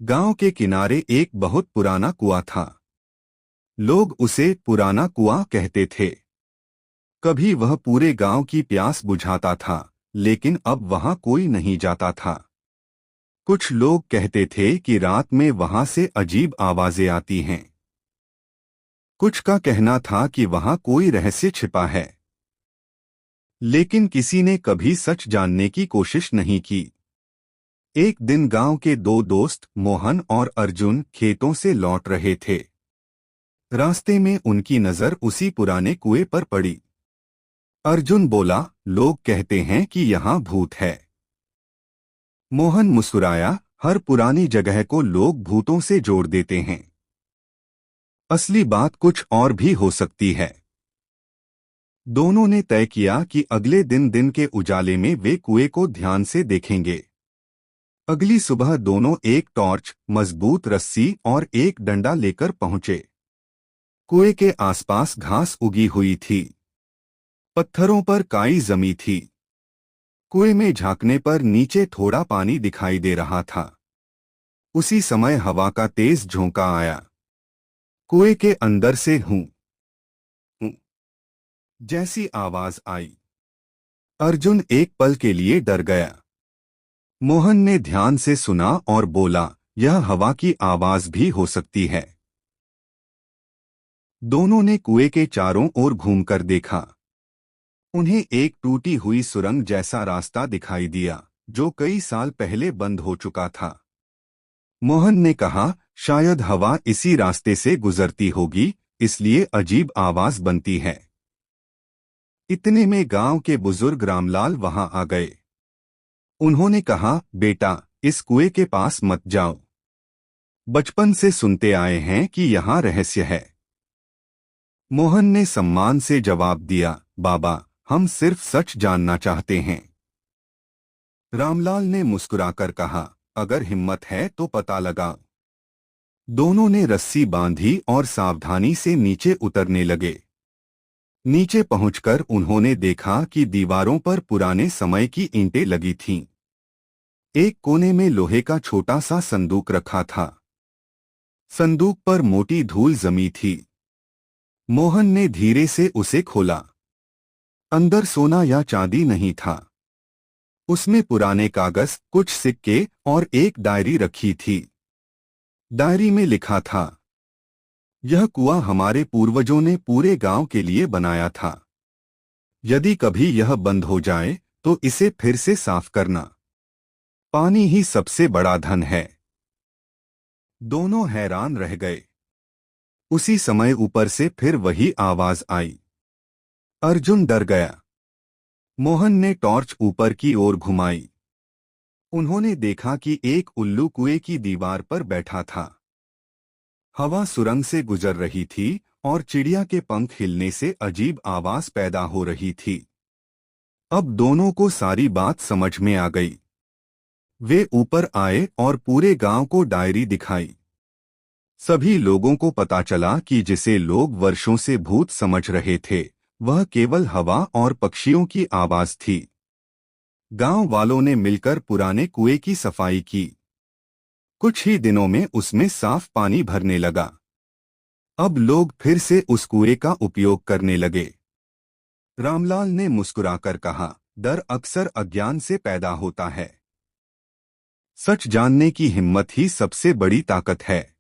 गांव के किनारे एक बहुत पुराना कुआं था। लोग उसे पुराना कुआं कहते थे। कभी वह पूरे गांव की प्यास बुझाता था, लेकिन अब वहां कोई नहीं जाता था। कुछ लोग कहते थे कि रात में वहां से अजीब आवाजें आती हैं। कुछ का कहना था कि वहां कोई रहस्य छिपा है, लेकिन किसी ने कभी सच जानने की कोशिश नहीं की। एक दिन गांव के दो दोस्त मोहन और अर्जुन खेतों से लौट रहे थे। रास्ते में उनकी नजर उसी पुराने कुएं पर पड़ी। अर्जुन बोला, लोग कहते हैं कि यहाँ भूत है। मोहन मुस्कुराया, हर पुरानी जगह को लोग भूतों से जोड़ देते हैं। असली बात कुछ और भी हो सकती है। दोनों ने तय किया कि अगले दिन के उजाले में वे कुएं को ध्यान से देखेंगे। अगली सुबह दोनों एक टॉर्च, मजबूत रस्सी और एक डंडा लेकर पहुंचे। कुएं के आसपास घास उगी हुई थी। पत्थरों पर काई जमी थी। कुएं में झांकने पर नीचे थोड़ा पानी दिखाई दे रहा था। उसी समय हवा का तेज झोंका आया। कुएं के अंदर से हूं हूं जैसी आवाज आई। अर्जुन एक पल के लिए डर गया। मोहन ने ध्यान से सुना और बोला, यह हवा की आवाज भी हो सकती है। दोनों ने कुएं के चारों ओर घूमकर देखा। उन्हें एक टूटी हुई सुरंग जैसा रास्ता दिखाई दिया, जो कई साल पहले बंद हो चुका था। मोहन ने कहा, शायद हवा इसी रास्ते से गुजरती होगी, इसलिए अजीब आवाज बनती है। इतने में गांव के बुजुर्ग रामलाल वहां आ गए। उन्होंने कहा, बेटा, इस कुएं के पास मत जाओ। बचपन से सुनते आए हैं कि यहाँ रहस्य है। मोहन ने सम्मान से जवाब दिया, बाबा, हम सिर्फ सच जानना चाहते हैं। रामलाल ने मुस्कुराकर कहा, अगर हिम्मत है तो पता लगाओ। दोनों ने रस्सी बांधी और सावधानी से नीचे उतरने लगे। नीचे पहुंचकर उन्होंने देखा कि दीवारों पर पुराने समय की ईंटें लगी थीं। एक कोने में लोहे का छोटा सा संदूक रखा था। संदूक पर मोटी धूल जमी थी। मोहन ने धीरे से उसे खोला। अंदर सोना या चांदी नहीं था। उसमें पुराने कागज, कुछ सिक्के और एक डायरी रखी थी। डायरी में लिखा था, यह कुआं हमारे पूर्वजों ने पूरे गांव के लिए बनाया था। यदि कभी यह बंद हो जाए तो इसे फिर से साफ करना। पानी ही सबसे बड़ा धन है। दोनों हैरान रह गए। उसी समय ऊपर से फिर वही आवाज आई। अर्जुन डर गया। मोहन ने टॉर्च ऊपर की ओर घुमाई। उन्होंने देखा कि एक उल्लू कुएं की दीवार पर बैठा था। हवा सुरंग से गुजर रही थी और चिड़िया के पंख हिलने से अजीब आवाज पैदा हो रही थी। अब दोनों को सारी बात समझ में आ गई। वे ऊपर आए और पूरे गांव को डायरी दिखाई। सभी लोगों को पता चला कि जिसे लोग वर्षों से भूत समझ रहे थे, वह केवल हवा और पक्षियों की आवाज थी। गांव वालों ने मिलकर पुराने कुएं की सफाई की। कुछ ही दिनों में उसमें साफ पानी भरने लगा। अब लोग फिर से उस कुएं का उपयोग करने लगे। रामलाल ने मुस्कुराकर कहा, डर अक्सर अज्ञान से पैदा होता है। सच जानने की हिम्मत ही सबसे बड़ी ताकत है।